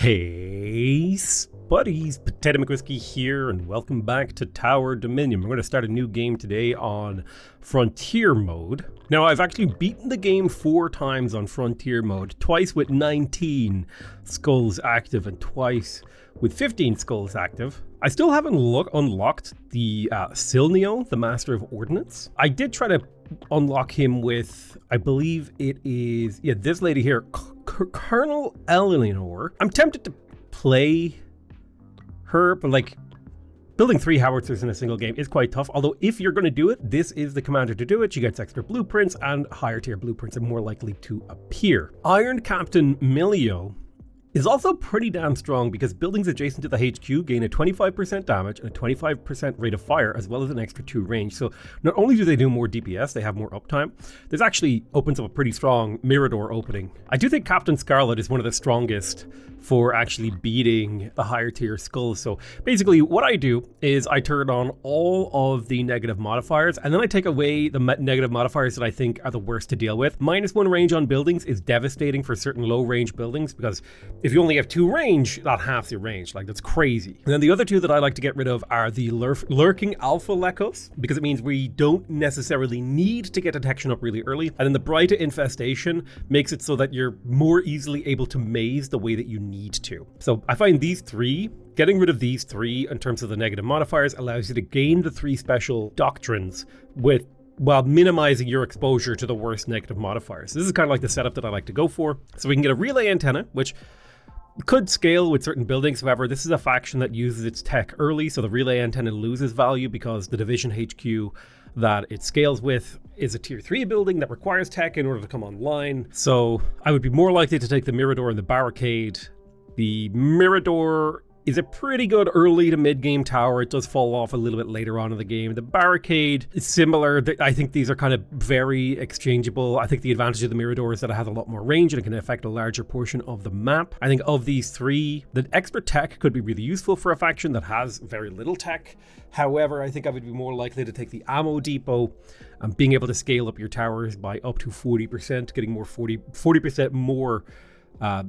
Hey, buddies, Potato McWhiskey here, and welcome back to Tower Dominion. We're going to start a new game today on Frontier mode. Now, I've actually beaten the game 4 times on Frontier mode, twice with 19 skulls active and twice with 15 skulls active. I still haven't unlocked the Silneo, the Master of Ordnance. I did try to unlock him with, I believe it is, this lady here, Colonel Eleanor. I'm tempted to play her, but like building 3 howitzers in a single game is quite tough. Although if you're going to do it, this is the commander to do it. She gets extra blueprints, and higher tier blueprints are more likely to appear. Iron Captain Milio is also pretty damn strong because buildings adjacent to the HQ gain a 25% damage and a 25% rate of fire, as well as an extra 2 range. So not only do they do more DPS, they have more uptime. This actually opens up a pretty strong Mirador opening. I do think Captain Scarlet is one of the strongest for actually beating the higher tier skulls. So basically what I do is I turn on all of the negative modifiers, and then I take away the negative modifiers that I think are the worst to deal with. -1 range on buildings is devastating for certain low range buildings, because if you only have 2 range, that halves your range. Like, that's crazy. And then the other 2 that I like to get rid of are the lurking alpha lekos, because it means we don't necessarily need to get detection up really early. And then the brighter infestation makes it so that you're more easily able to maze the way that you need to. So I find these 3, getting rid of these 3 in terms of the negative modifiers allows you to gain the 3 special doctrines while minimizing your exposure to the worst negative modifiers. This is kind of like the setup that I like to go for. So we can get a relay antenna, which could scale with certain buildings. However, this is a faction that uses its tech early, so the relay antenna loses value because the division HQ that it scales with is a tier 3 building that requires tech in order to come online. So I would be more likely to take the Mirador and the Barricade. The Mirador is a pretty good early to mid-game tower. It does fall off a little bit later on in the game. The Barricade is similar. I think these are kind of very exchangeable. I think the advantage of the Mirador is that it has a lot more range and it can affect a larger portion of the map. I think of these 3, the extra tech could be really useful for a faction that has very little tech. However, I think I would be more likely to take the ammo depot and being able to scale up your towers by up to 40%, getting more 40% more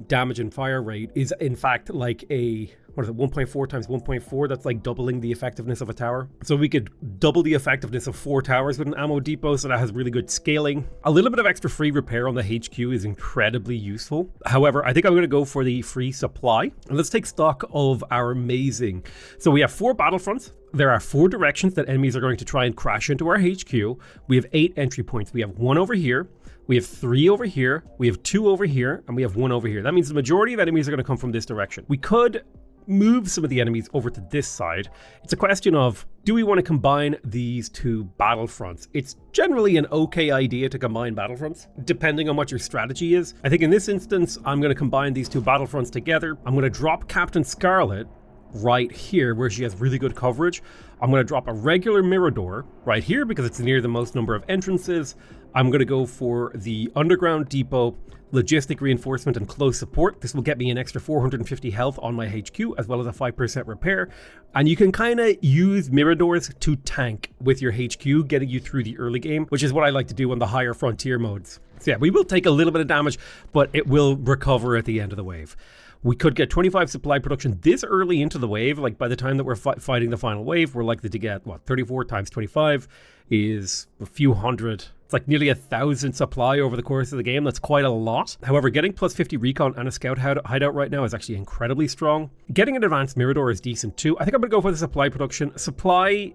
damage and fire rate is in fact like a 1.4 times 1.4. That's like doubling the effectiveness of a tower. So we could double the effectiveness of 4 towers with an ammo depot, so that has really good scaling. A little bit of extra free repair on the HQ is incredibly useful. However, I think I'm going to go for the free supply. And let's take stock of our amazing. So we have 4 battlefronts. There are 4 directions that enemies are going to try and crash into our HQ. We have 8 entry points. We have 1 over here. We have 3 over here, we have 2 over here, and we have 1 over here. That means the majority of enemies are going to come from this direction. We could move some of the enemies over to this side. It's a question of, do we want to combine these 2 battlefronts? It's generally an okay idea to combine battlefronts, depending on what your strategy is. I think in this instance, I'm going to combine these 2 battlefronts together. I'm going to drop Captain Scarlet right here where she has really good coverage. I'm going to drop a regular Mirador right here because it's near the most number of entrances. I'm going to go for the underground depot, logistic reinforcement, and close support. This will get me an extra 450 health on my HQ, as well as a 5% repair. And you can kind of use Miradors to tank with your HQ, getting you through the early game, which is what I like to do on the higher frontier modes. So yeah, we will take a little bit of damage, but it will recover at the end of the wave. We could get 25 supply production this early into the wave. Like, by the time that we're fighting the final wave, we're likely to get, 34 times 25 is a few hundred. It's like nearly 1,000 supply over the course of the game. That's quite a lot. However, getting plus 50 recon and a scout hideout right now is actually incredibly strong. Getting an advanced Mirador is decent too. I think I'm going to go for the supply production. Supply,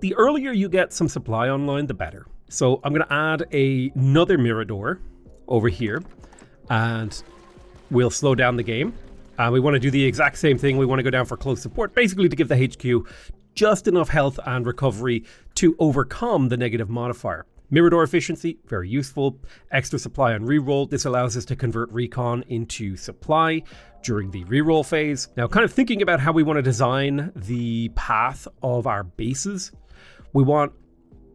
the earlier you get some supply online, the better. So I'm going to add another Mirador over here, and we'll slow down the game. We want to do the exact same thing. We want to go down for close support, basically to give the HQ just enough health and recovery to overcome the negative modifier. Mirador efficiency, very useful. Extra supply on reroll. This allows us to convert recon into supply during the reroll phase. Now, kind of thinking about how we want to design the path of our bases, we want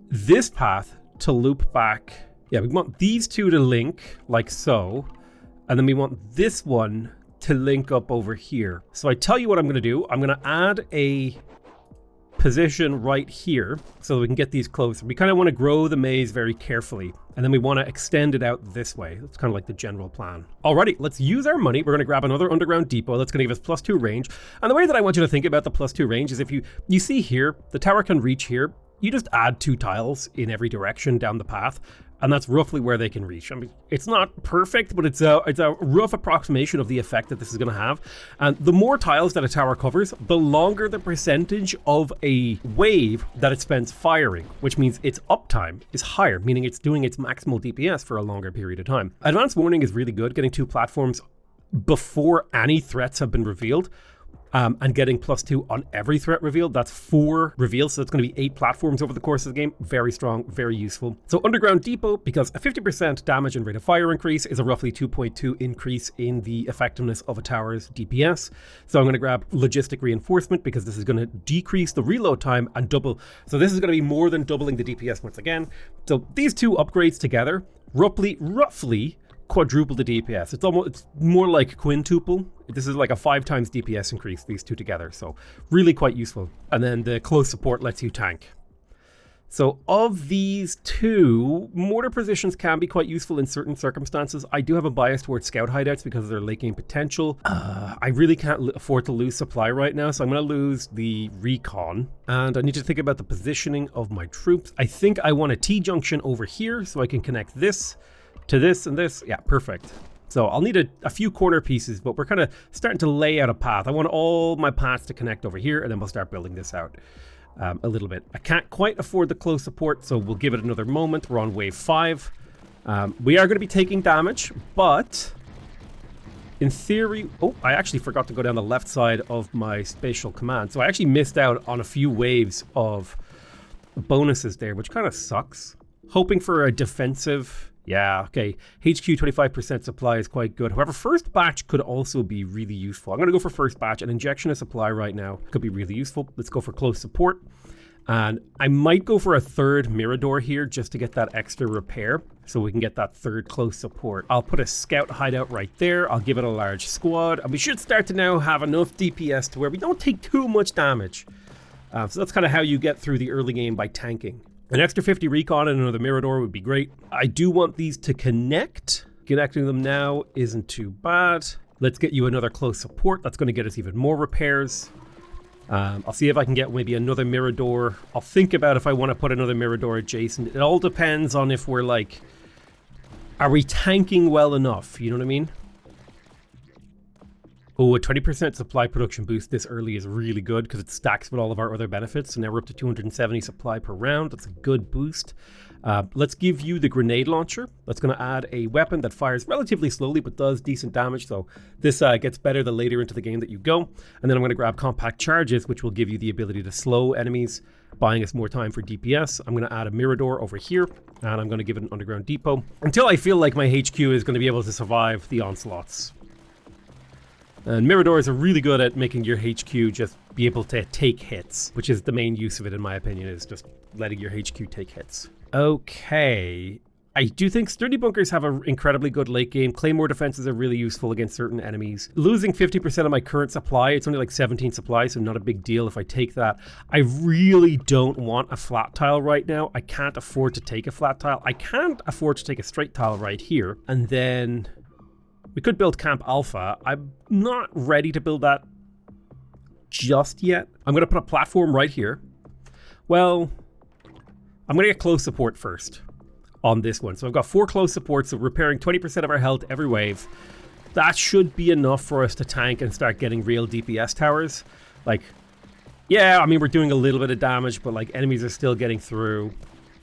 this path to loop back. Yeah, we want these 2 to link like so. And then we want this one to link up over here. So I tell you what I'm going to do. I'm going to add a position right here so we can get these closer. We kind of want to grow the maze very carefully, and then we want to extend it out this way. That's kind of like the general plan. Alrighty, let's use our money. We're going to grab another underground depot that's going to give us +2 range. And the way that I want you to think about the +2 range is if you see here, the tower can reach here. You just add 2 tiles in every direction down the path, and that's roughly where they can reach. I mean, it's not perfect, but it's a rough approximation of the effect that this is going to have. And the more tiles that a tower covers, the longer the percentage of a wave that it spends firing, which means its uptime is higher, meaning it's doing its maximal DPS for a longer period of time. Advanced warning is really good, getting 2 platforms before any threats have been revealed. And getting +2 on every threat revealed. That's 4 reveals, so it's going to be 8 platforms over the course of the game. Very strong, very useful. So Underground Depot, because a 50% damage and rate of fire increase is a roughly 2.2 increase in the effectiveness of a tower's DPS. So I'm going to grab Logistic Reinforcement because this is going to decrease the reload time and double. So this is going to be more than doubling the DPS once again. So these 2 upgrades together, roughly quadruple the DPS. It's more like quintuple. This is like a 5 times DPS increase, these 2 together. So really quite useful. And then the close support lets you tank. So of these 2, mortar positions can be quite useful in certain circumstances. I do have a bias towards scout hideouts because of their late game potential. I really can't afford to lose supply right now, so I'm going to lose the recon. And I need to think about the positioning of my troops. I think I want a T-junction over here so I can connect this to this and this. Yeah, perfect. So I'll need a few corner pieces, but we're kind of starting to lay out a path. I want all my paths to connect over here, and then we'll start building this out a little bit. I can't quite afford the close support, so we'll give it another moment. We're on wave 5. We are going to be taking damage, but in theory... Oh, I actually forgot to go down the left side of my spatial command. So I actually missed out on a few waves of bonuses there, which kind of sucks. Hoping for a defensive... Yeah, okay. HQ 25% supply is quite good. However, first batch could also be really useful. I'm going to go for first batch. An injection of supply right now could be really useful. Let's go for close support. And I might go for a 3rd Mirador here just to get that extra repair so we can get that 3rd close support. I'll put a scout hideout right there. I'll give it a large squad. And we should start to now have enough DPS to where we don't take too much damage. So that's kind of how you get through the early game, by tanking. An extra 50 recon and another Mirador would be great. I do want these to connect. Connecting them now isn't too bad. Let's get you another close support. That's going to get us even more repairs. I'll see if I can get maybe another Mirador. I'll think about if I want to put another Mirador adjacent. It all depends on if we're like... Are we tanking well enough? You know what I mean? Oh, a 20% supply production boost this early is really good because it stacks with all of our other benefits. So now we're up to 270 supply per round. That's a good boost. Let's give you the grenade launcher. That's going to add a weapon that fires relatively slowly but does decent damage. So this gets better the later into the game that you go. And then I'm going to grab compact charges, which will give you the ability to slow enemies, buying us more time for DPS. I'm going to add a Mirador over here, and I'm going to give it an underground depot until I feel like my HQ is going to be able to survive the onslaughts. And Miradors are really good at making your HQ just be able to take hits, which is the main use of it, in my opinion, is just letting your HQ take hits. Okay. I do think sturdy bunkers have an incredibly good late game. Claymore defenses are really useful against certain enemies. Losing 50% of my current supply, it's only like 17 supply, so not a big deal if I take that. I really don't want a flat tile right now. I can't afford to take a flat tile. I can't afford to take a straight tile right here. And then... we could build Camp Alpha. I'm not ready to build that just yet. I'm going to put a platform right here. Well, I'm going to get close support first on this one. So I've got 4 close supports, so repairing 20% of our health every wave. That should be enough for us to tank and start getting real DPS towers. Like, yeah, I mean, we're doing a little bit of damage, but like enemies are still getting through.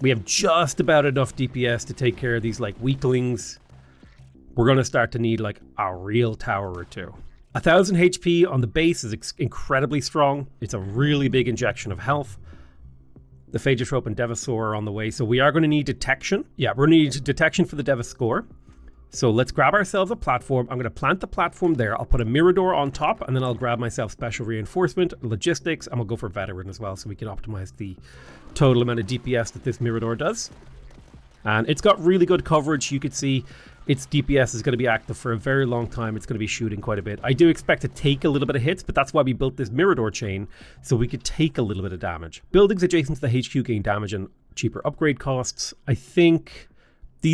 We have just about enough DPS to take care of these like weaklings. We're going to start to need like a real tower or 2. 1000 HP on the base is incredibly strong. It's a really big injection of health. The Phagotrope and Devasaur are on the way, so we are going to need detection. Yeah, we're going to need detection for the Devasaur. So let's grab ourselves a platform. I'm going to plant the platform there. I'll put a Mirador on top, and then I'll grab myself special reinforcement, logistics, and we'll go for veteran as well, so we can optimize the total amount of DPS that this Mirador does. And it's got really good coverage. You could see its DPS is going to be active for a very long time. It's going to be shooting quite a bit. I do expect to take a little bit of hits, but that's why we built this Mirador chain, so we could take a little bit of damage. Buildings adjacent to the HQ gain damage and cheaper upgrade costs. I think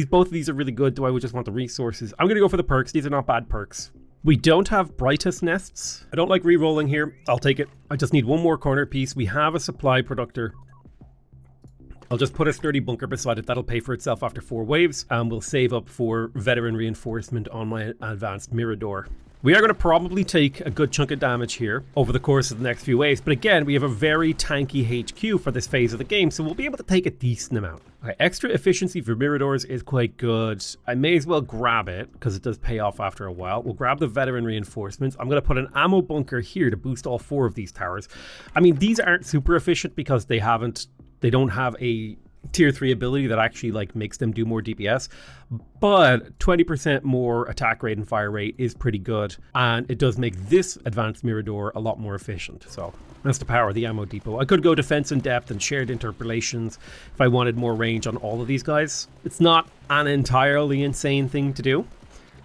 both of these are really good. Do I just want the resources? I'm going to go for the perks. These are not bad perks. We don't have brightest nests. I don't like re-rolling here. I'll take it. I just need one more corner piece. We have a supply productor. I'll just put a sturdy bunker beside it. That'll pay for itself after 4 waves. And we'll save up for veteran reinforcement on my advanced Mirador. We are going to probably take a good chunk of damage here over the course of the next few waves. But again, we have a very tanky HQ for this phase of the game, so we'll be able to take a decent amount. Okay, extra efficiency for Miradors is quite good. I may as well grab it because it does pay off after a while. We'll grab the veteran reinforcements. I'm going to put an ammo bunker here to boost all 4 of these towers. I mean, these aren't super efficient because they don't have a tier 3 ability that actually like makes them do more DPS, but 20% more attack rate and fire rate is pretty good, and it does make this advanced Mirador a lot more efficient. So that's the power of the ammo depot. I could go defense in depth and shared interpolations if I wanted more range on all of these guys. It's not an entirely insane thing to do,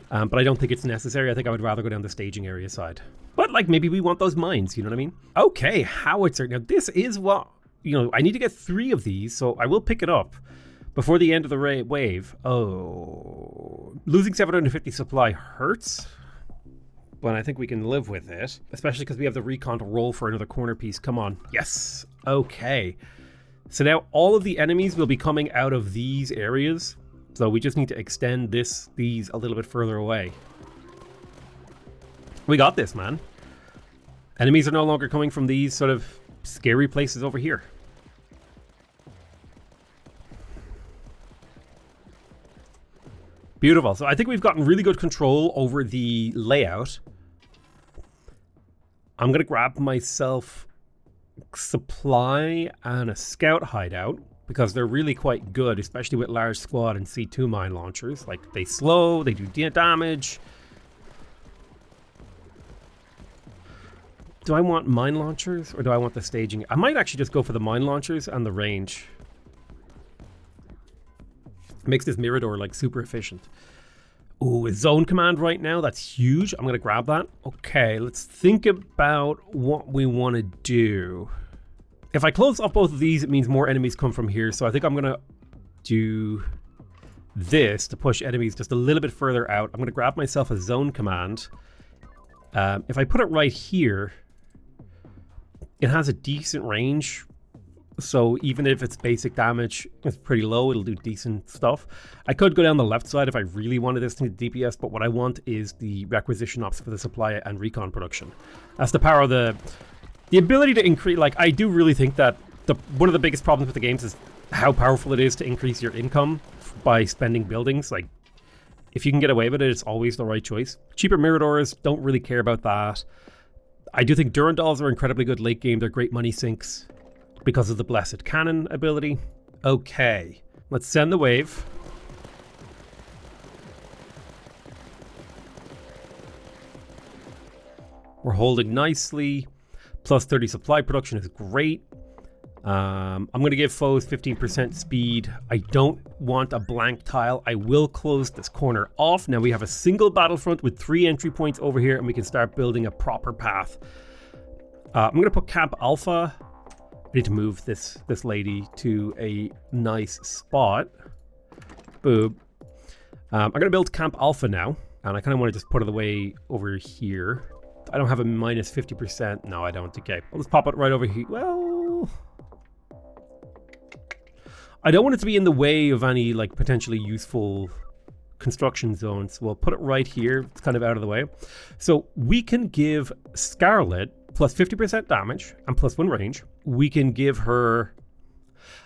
but I don't think it's necessary. I think I would rather go down the staging area side. But like maybe we want those mines, you know what I mean? Okay, howitzer. Now this is what, I need to get 3 of these, so I will pick it up before the end of the wave. Oh, losing 750 supply hurts, but I think we can live with it, especially because we have the recon to roll for another corner piece. Come on. Yes. Okay. So now all of the enemies will be coming out of these areas, so we just need to extend these a little bit further away. We got this, man. Enemies are no longer coming from these sort of scary places over here. Beautiful. So I think we've gotten really good control over the layout. I'm going to grab myself supply and a scout hideout because they're really quite good, especially with large squad and C2 mine launchers. Like, they slow, they do damage. Do I want mine launchers or do I want the staging? I might actually just go for the mine launchers and the range. Makes this Mirador like super efficient. Ooh, a zone command right now. That's huge. I'm going to grab that. Okay, let's think about what we want to do. If I close off both of these, it means more enemies come from here. So I think I'm going to do this to push enemies just a little bit further out. I'm going to grab myself a zone command. If I put it right here, it has a decent range. So even if its basic damage is pretty low, it'll do decent stuff. I could go down the left side if I really wanted this thing to DPS, but what I want is the requisition ops for the supply and recon production. That's the power of the ability to increase. Like, I do really think that one of the biggest problems with the games is how powerful it is to increase your income by spending buildings. Like, if you can get away with it, it's always the right choice. Cheaper Miradors, don't really care about that. I do think Durandals are incredibly good late game. They're great money sinks because of the Blessed Cannon ability. Okay, let's send the wave. We're holding nicely. Plus 30 supply production is great. I'm going to give foes 15% speed. I don't want a blank tile. I will close this corner off. Now we have a single battlefront with 3 entry points over here, and we can start building a proper path. I'm going to put Camp Alpha. I need to move this lady to a nice spot. Boom. I'm going to build Camp Alpha now, and I kind of want to just put it away over here. I don't have a minus 50%. No, I don't. Okay, I'll just pop it right over here. Well, I don't want it to be in the way of any like potentially useful construction zones. So we'll put it right here. It's kind of out of the way. So we can give Scarlet plus 50% damage and plus 1 range. We can give her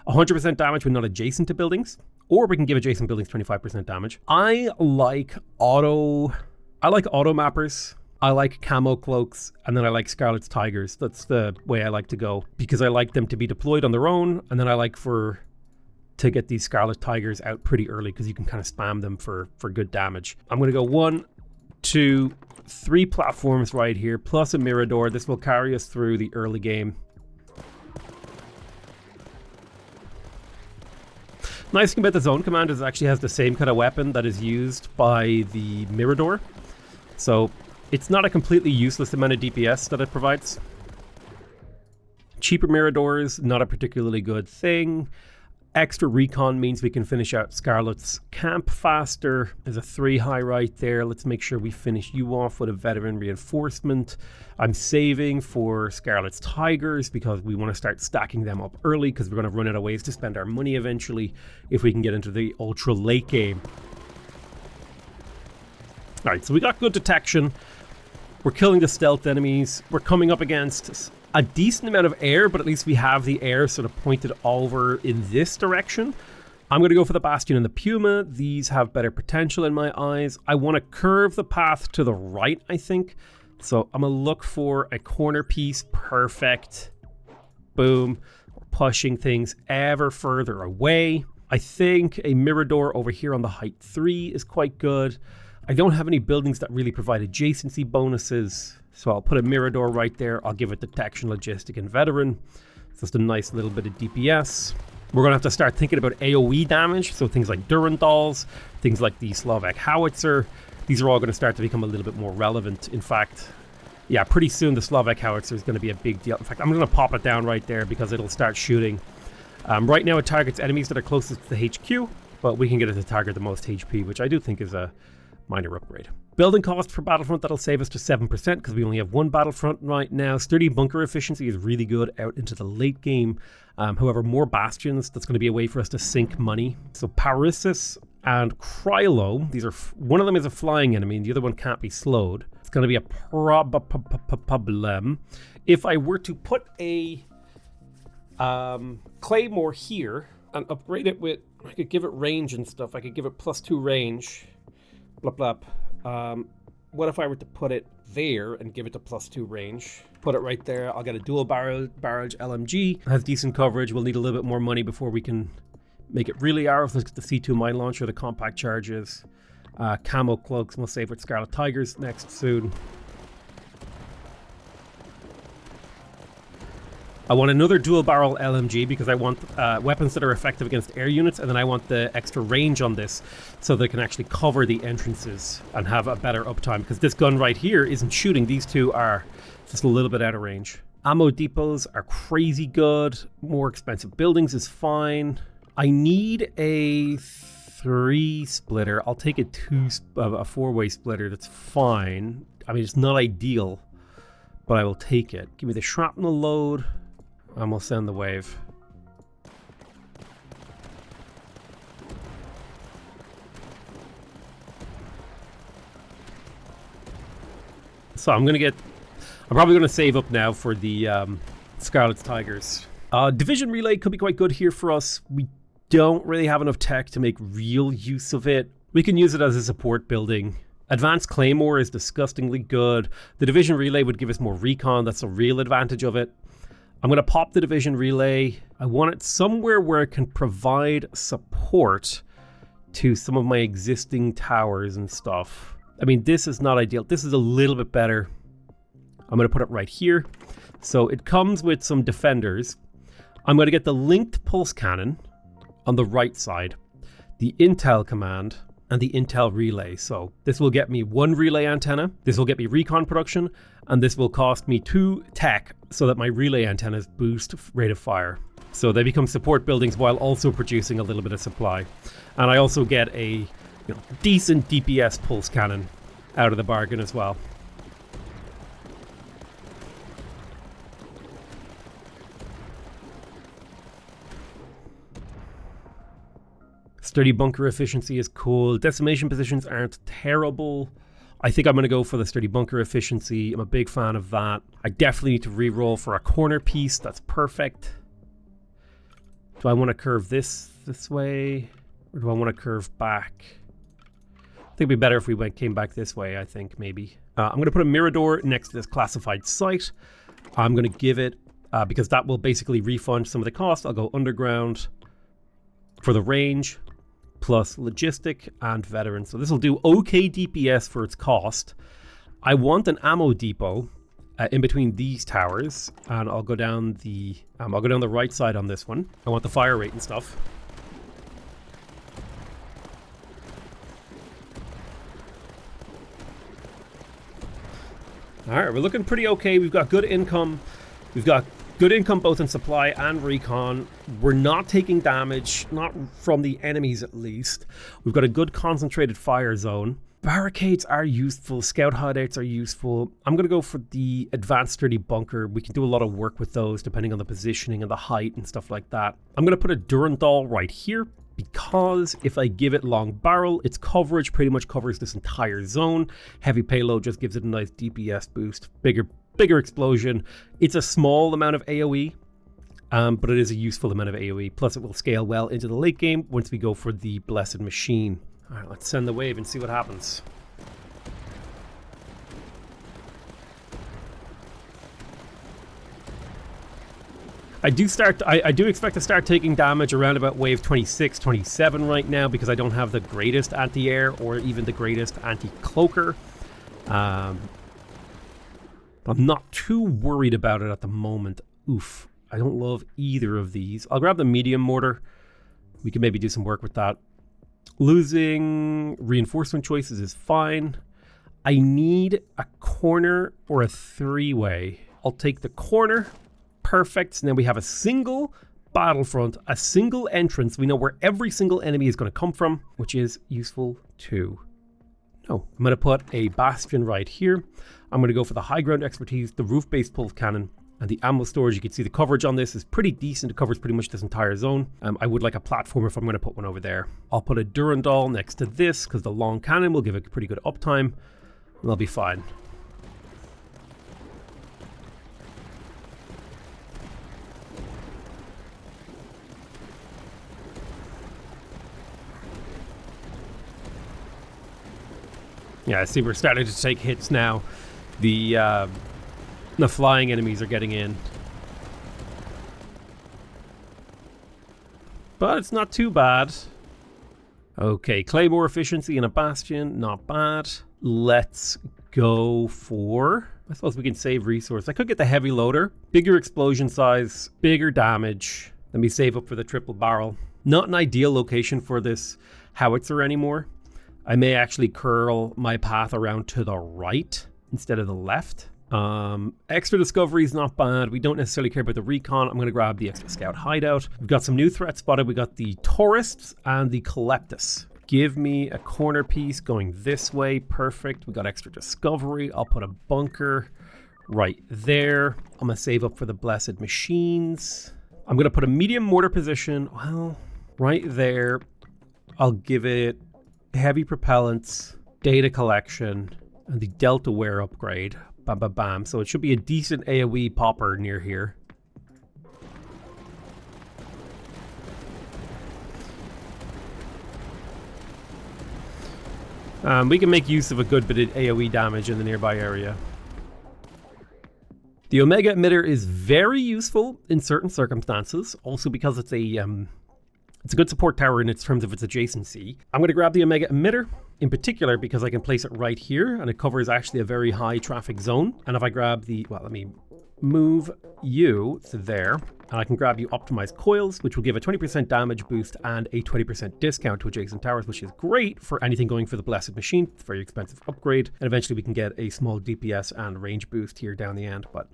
100% damage when not adjacent to buildings, or we can give adjacent buildings 25% damage. I like auto mappers. I like camo cloaks, and then I like Scarlet's Tigers. That's the way I like to go, because I like them to be deployed on their own, and then I like to get these Scarlet Tigers out pretty early because you can kind of spam them for good damage. I'm going to go 1, 2, 3 platforms right here, plus a Mirador. This will carry us through the early game. Nice thing about the zone command is it actually has the same kind of weapon that is used by the Mirador. So it's not a completely useless amount of DPS that it provides. Cheaper Miradors, not a particularly good thing. Extra recon means we can finish out Scarlet's camp faster. There's a 3 high right there. Let's make sure we finish you off with a veteran reinforcement. I'm saving for Scarlet's Tigers because we want to start stacking them up early because we're going to run out of ways to spend our money eventually if we can get into the ultra late game. Alright, so we got good detection. We're killing the stealth enemies. We're coming up against a decent amount of air, but at least we have the air sort of pointed over in this direction. I'm going to go for the Bastion and the Puma. These have better potential in my eyes. I want to curve the path to the right, I think. So I'm going to look for a corner piece. Perfect. Boom. We're pushing things ever further away. I think a Mirador over here on the height 3 is quite good. I don't have any buildings that really provide adjacency bonuses. So I'll put a Mirador right there. I'll give it detection, logistic, and veteran. Just a nice little bit of DPS. We're going to have to start thinking about AoE damage. So things like Durandals, things like the Slovak Howitzer. These are all going to start to become a little bit more relevant. In fact, yeah, pretty soon the Slovak Howitzer is going to be a big deal. In fact, I'm going to pop it down right there because it'll start shooting. Right now it targets enemies that are closest to the HQ, but we can get it to target the most HP, which I do think is a minor upgrade. Building cost for Battlefront, that'll save us to 7% because we only have one Battlefront right now. Sturdy bunker efficiency is really good out into the late game. However, more Bastions, that's going to be a way for us to sink money. So Parissus and Krylo, these are one of them is a flying enemy and the other one can't be slowed. It's going to be a problem. If I were to put a Claymore here and upgrade it with, I could give it range and stuff. I could give it +2 range. Blah, blah. What if I were to put it there and give it a +2 range? Put it right there. I'll get a dual barrage LMG. It has decent coverage. We'll need a little bit more money before we can make it really ours. Let's get the C2 mine launcher, the compact charges, camo cloaks. We'll save with Scarlet Tigers next soon. I want another dual barrel LMG because I want weapons that are effective against air units, and then I want the extra range on this so they can actually cover the entrances and have a better uptime, because this gun right here isn't shooting. These two are just a little bit out of range. Ammo depots are crazy good. More expensive buildings is fine. I need a 3 splitter. I'll take a 4-way splitter. That's fine. I mean, it's not ideal, but I will take it. Give me the shrapnel load. And we'll send the wave. So I'm probably going to save up now for the Scarlet's Tigers. Division Relay could be quite good here for us. We don't really have enough tech to make real use of it. We can use it as a support building. Advanced Claymore is disgustingly good. The Division Relay would give us more recon. That's a real advantage of it. I'm going to pop the Division Relay. I want it somewhere where it can provide support to some of my existing towers and stuff. I mean, this is not ideal. This is a little bit better. I'm going to put it right here. So it comes with some defenders. I'm going to get the linked pulse cannon on the right side, the intel command, and the intel relay. So this will get me 1 relay antenna, this will get me recon production, and this will cost me 2 tech so that my relay antennas boost rate of fire. So they become support buildings while also producing a little bit of supply. And I also get a decent DPS pulse cannon out of the bargain as well. Sturdy bunker efficiency is cool. Decimation positions aren't terrible. I think I'm going to go for the sturdy bunker efficiency. I'm a big fan of that. I definitely need to re-roll for a corner piece. That's perfect. Do I want to curve this way? Or do I want to curve back? I think it'd be better if we came back this way, I think, maybe. I'm going to put a Mirador next to this classified site. I'm going to give it, because that will basically refund some of the cost, I'll go underground for the range, plus logistic and veteran. So this will do okay DPS for its cost. I want an ammo depot in between these towers, and I'll go down the right side on this one. I want the fire rate and stuff. All right, we're looking pretty okay. We've got good income. We've got good income both in supply and recon. We're not taking damage, not from the enemies at least. We've got a good concentrated fire zone. Barricades are useful. Scout hideouts are useful. I'm going to go for the advanced sturdy bunker. We can do a lot of work with those depending on the positioning and the height and stuff like that. I'm going to put a Durandal right here because if I give it long barrel, its coverage pretty much covers this entire zone. Heavy payload just gives it a nice DPS boost. Bigger explosion. It's a small amount of AoE, but it is a useful amount of AoE. Plus it will scale well into the late game once we go for the Blessed Machine. All right, let's send the wave and see what happens. I do expect to start taking damage around about wave 26, 27 right now because I don't have the greatest anti-air or even the greatest anti-cloaker. I'm not too worried about it at the moment. Oof, I don't love either of these. I'll grab the medium mortar. We can maybe do some work with that. Losing reinforcement choices is fine. I need a corner or a three-way. I'll take the corner. Perfect. So then we have a single battlefront, a single entrance. We know where every single enemy is going to come from, which is useful too. No, I'm going to put a bastion right here. I'm going to go for the high ground expertise, the roof-based pulse cannon, and the ammo storage. You can see the coverage on this is pretty decent. It covers pretty much this entire zone. I would like a platform if I'm going to put one over there. I'll put a Durandal next to this because the long cannon will give it pretty good uptime. And they'll be fine. Yeah, I see we're starting to take hits now. The flying enemies are getting in. But it's not too bad. Okay, Claymore efficiency and a Bastion, not bad. Let's go for... I suppose we can save resource. I could get the heavy loader. Bigger explosion size, bigger damage. Let me save up for the triple barrel. Not an ideal location for this howitzer anymore. I may actually curl my path around to the right instead of the left. Extra discovery is not bad. We don't necessarily care about the recon. I'm going to grab the extra scout hideout. We've got some new threats spotted. We got the tourists and the Coleptus. Give me a corner piece going this way. Perfect. We got extra discovery. I'll put a bunker right there. I'm going to save up for the Blessed Machines. I'm going to put a medium mortar position. Well, right there. I'll give it heavy propellants, data collection, and the Delta Wear upgrade. Bam, bam, bam. So it should be a decent AoE popper near here. We can make use of a good bit of AoE damage in the nearby area. The Omega emitter is very useful in certain circumstances, also because it's a good support tower in terms of its adjacency. I'm going to grab the Omega emitter in particular because I can place it right here and it covers actually a very high traffic zone. And if I grab the, well, let me move you to there, and I can grab you optimized coils, which will give a 20% damage boost and a 20% discount to adjacent towers, which is great for anything going for the Blessed Machine. It's a very expensive upgrade. And eventually we can get a small DPS and range boost here down the end, but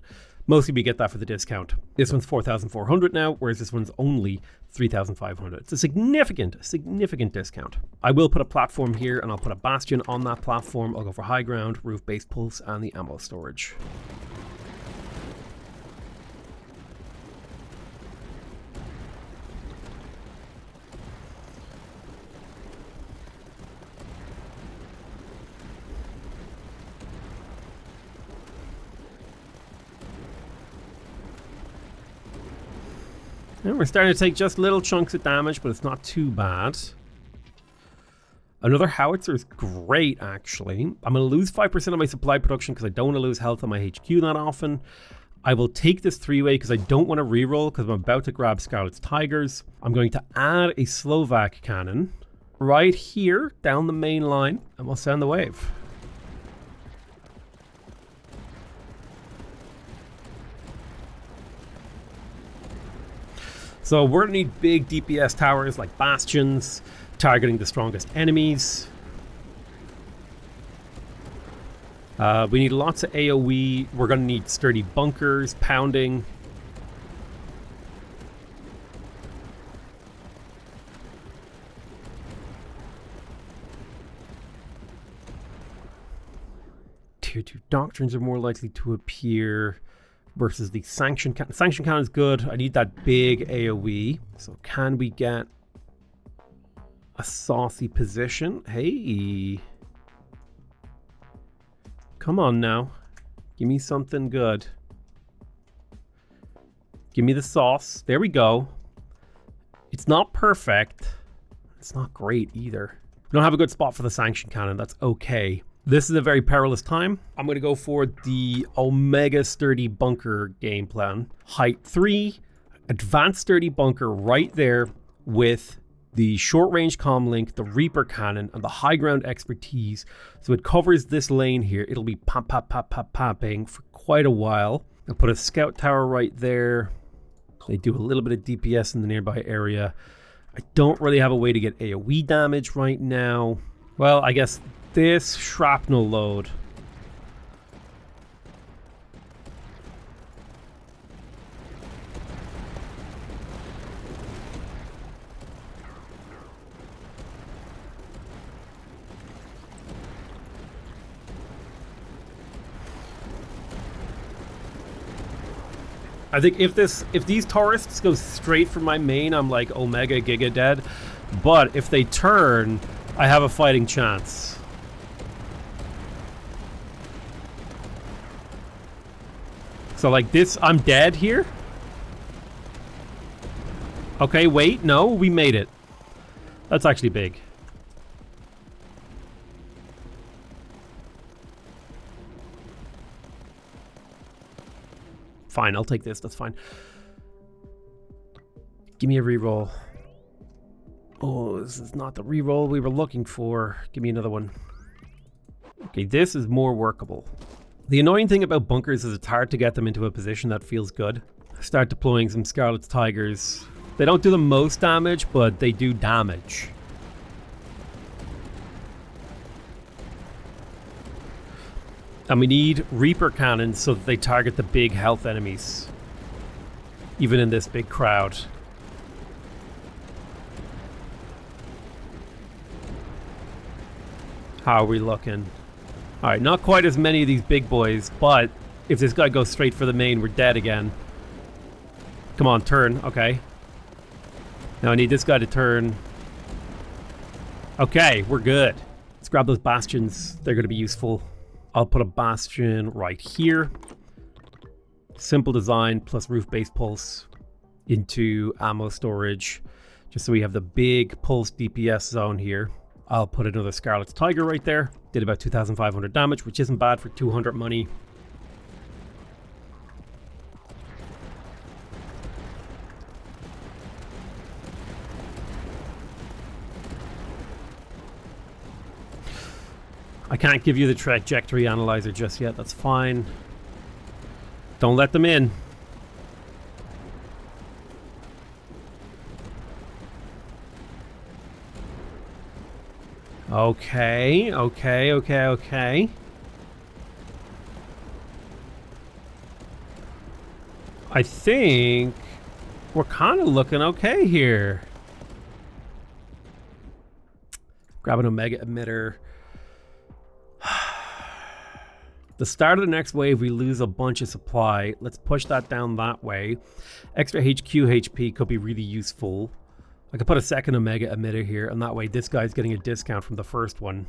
mostly we get that for the discount. This one's 4,400 now, whereas this one's only 3,500. It's a significant discount. I will put a platform here and I'll put a bastion on that platform. I'll go for high ground, roof-based pulse, and the ammo storage. And we're starting to take just little chunks of damage, but it's not too bad. Another howitzer is great, actually. I'm going to lose 5% of my supply production because I don't want to lose health on my HQ that often. I will take this three-way because I don't want to reroll because I'm about to grab Scarlet's Tigers. I'm going to add a Slovak cannon right here down the main line, and we'll send the wave. So we're going to need big DPS towers like bastions, targeting the strongest enemies. We need lots of AoE. We're going to need sturdy bunkers, pounding. Tier 2 doctrines are more likely to appear versus the sanction cannon. Sanction cannon is good. I need that big AoE. So can we get a saucy position? Hey. Come on now. Give me something good. Give me the sauce. There we go. It's not perfect. It's not great either. We don't have a good spot for the sanction cannon. That's okay. This is a very perilous time. I'm going to go for the Omega Sturdy Bunker game plan. Height 3, advanced sturdy bunker right there with the short range comlink, the Reaper cannon, and the high ground expertise. So it covers this lane here. It'll be popping for quite a while. I'll put a scout tower right there. They do a little bit of DPS in the nearby area. I don't really have a way to get AoE damage right now. Well, I guess this shrapnel load. I think if these tourists go straight for my main, I'm like Omega Giga dead. But if they turn, I have a fighting chance. So like this, I'm dead here. Okay, wait, no, we made it. That's actually big. Fine, I'll take this, that's fine. Give me a reroll. Oh, this is not the reroll we were looking for. Give me another one. Okay, this is more workable. The annoying thing about bunkers is it's hard to get them into a position that feels good. Start deploying some Scarlet Tigers. They don't do the most damage, but they do damage. And we need Reaper cannons so that they target the big health enemies. Even in this big crowd. How are we looking? Alright, not quite as many of these big boys, but if this guy goes straight for the main, we're dead again. Come on, turn. Okay. Now I need this guy to turn. Okay, we're good. Let's grab those bastions. They're going to be useful. I'll put a bastion right here. Simple design plus roof-based pulse into ammo storage. Just so we have the big pulse DPS zone here. I'll put another Scarlet Tiger right there. Did about 2,500 damage, which isn't bad for 200 money. I can't give you the trajectory analyzer just yet, that's fine. Don't let them in. Okay. I think we're kind of looking okay here. Grab an Omega emitter. The start of the next wave, we lose a bunch of supply. Let's push that down that way. Extra HQ HP could be really useful. I could put a second Omega emitter here, and that way this guy's getting a discount from the first one.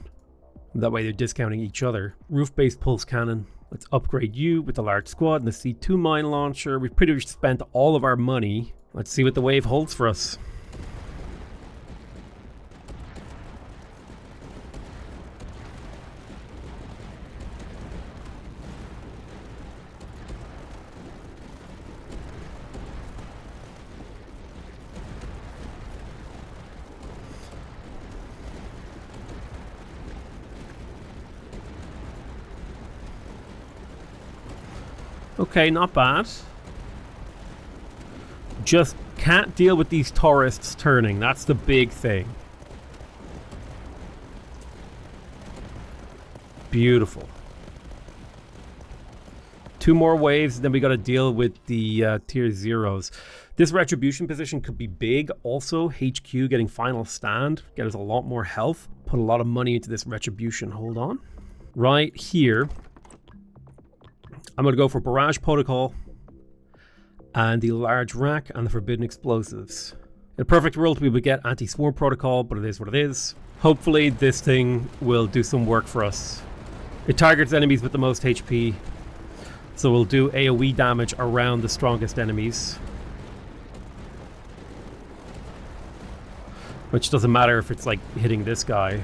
That way they're discounting each other. Roof-based pulse cannon. Let's upgrade you with the large squad and the C2 mine launcher. We've pretty much spent all of our money. Let's see what the wave holds for us. Okay, not bad. Just can't deal with these tourists turning. That's the big thing. Beautiful. 2 more waves, then we got to deal with the tier 0s. This retribution position could be big. Also, HQ getting final stand, get us a lot more health. Put a lot of money into this retribution. Hold on. Right here, I'm going to go for Barrage Protocol and the Large Rack and the Forbidden Explosives. In a perfect world, we would get Anti-Swarm Protocol, but it is what it is. Hopefully, this thing will do some work for us. It targets enemies with the most HP, so we'll do AoE damage around the strongest enemies. Which doesn't matter if it's like hitting this guy.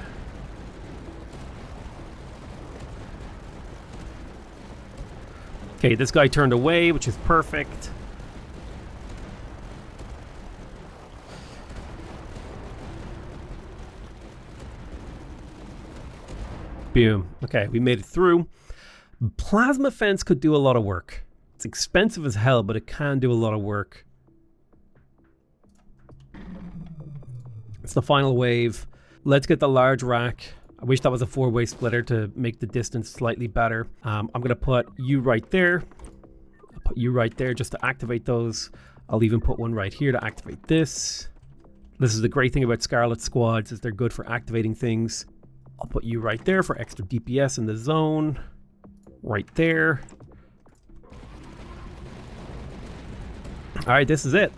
Okay, this guy turned away, which is perfect. Boom. Okay, we made it through. Plasma Fence could do a lot of work. It's expensive as hell, but it can do a lot of work. It's the final wave. Let's get the Large Rack. I wish that was a 4-way splitter to make the distance slightly better. I'm going to put you right there. I'll put you right there just to activate those. I'll even put one right here to activate this. This is the great thing about Scarlet Squads, is they're good for activating things. I'll put you right there for extra DPS in the zone. Right there. Alright, this is it.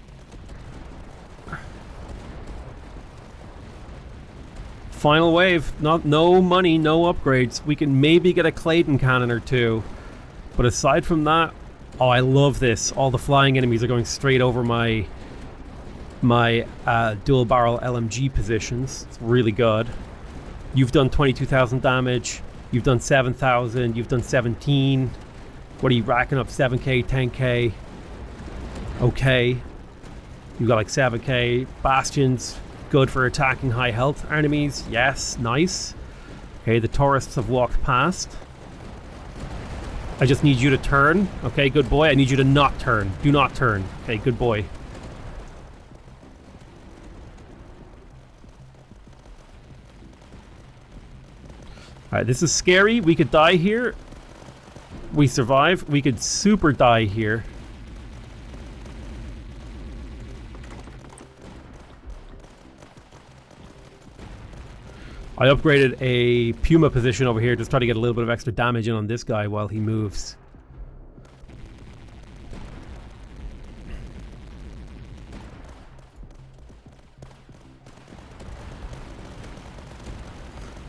Final wave. No money, no upgrades. We can maybe get a Clayton cannon or 2. But aside from that, oh, I love this. All the flying enemies are going straight over my dual barrel LMG positions. It's really good. You've done 22,000 damage. You've done 7,000. You've done 17. What are you racking up? 7k, 10k. Okay. You got like 7k. Bastions. Good for attacking high health enemies. Yes, nice. Okay, the tourists have walked past. I just need you to turn. Okay, good boy. I need you to not turn. Do not turn. Okay, good boy. Alright, this is scary. We could die here. We survive. We could super die here. I upgraded a Puma position over here, just try to get a little bit of extra damage in on this guy while he moves.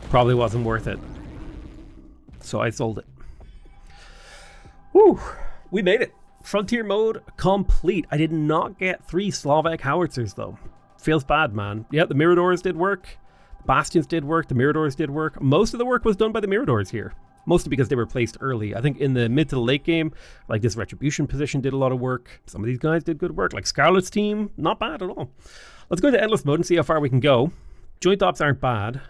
Probably wasn't worth it. So I sold it. Woo! We made it. Frontier mode complete. I did not get 3 Slovak howitzers though. Feels bad, man. Yeah, the Miradors did work. Bastions did work, the Miradors did work. Most of the work was done by the Miradors here. Mostly because they were placed early. I think in the mid to the late game, like this Retribution position did a lot of work. Some of these guys did good work. Like Scarlet's team, not bad at all. Let's go into Endless mode and see how far we can go. Joint ops aren't bad.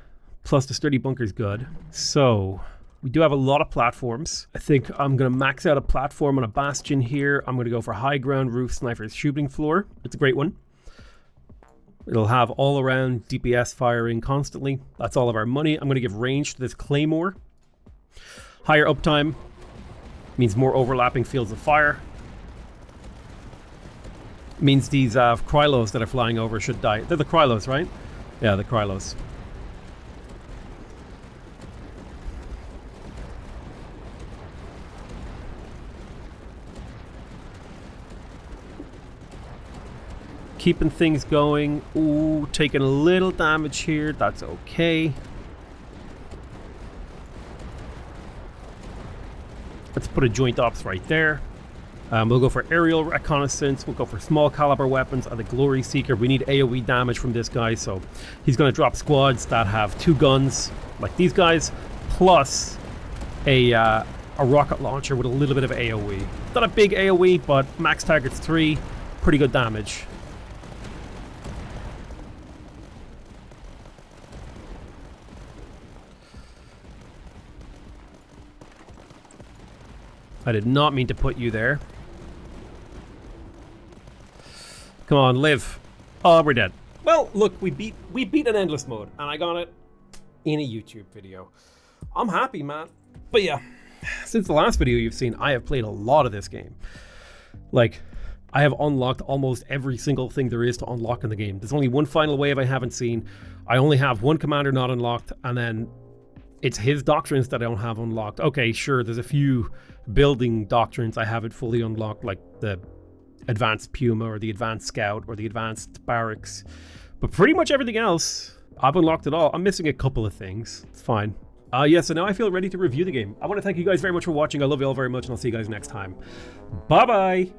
Plus the Sturdy Bunker's good. So, we do have a lot of platforms. I think I'm going to max out a platform on a Bastion here. I'm going to go for High Ground, Roof, Sniper's Shooting Floor. It's a great one. It'll have all around DPS firing constantly. That's all of our money. I'm going to give range to this Claymore. Higher uptime means more overlapping fields of fire. Means these Krylos that are flying over should die. They're the Krylos, right? Yeah, the Krylos. Keeping things going. Ooh, taking a little damage here. That's okay. Let's put a joint ops right there. We'll go for aerial reconnaissance. We'll go for small caliber weapons and the Glory Seeker. We need AoE damage from this guy, so he's going to drop squads that have 2 guns, like these guys, plus a rocket launcher with a little bit of AoE. Not a big AoE, but max targets 3. Pretty good damage. I did not mean to put you there. Come on, live. Oh, we're dead. Well, look, we beat an Endless mode, and I got it in a YouTube video. I'm happy, man. But yeah, since the last video you've seen, I have played a lot of this game. Like, I have unlocked almost every single thing there is to unlock in the game. There's only one final wave I haven't seen. I only have one commander not unlocked, and then it's his doctrines that I don't have unlocked. Okay, sure, there's a few building doctrines I haven't fully unlocked, like the advanced Puma or the advanced Scout or the advanced Barracks. But pretty much everything else, I've unlocked it all. I'm missing a couple of things. It's fine. Yeah, so now I feel ready to review the game. I want to thank you guys very much for watching. I love you all very much, and I'll see you guys next time. Bye-bye!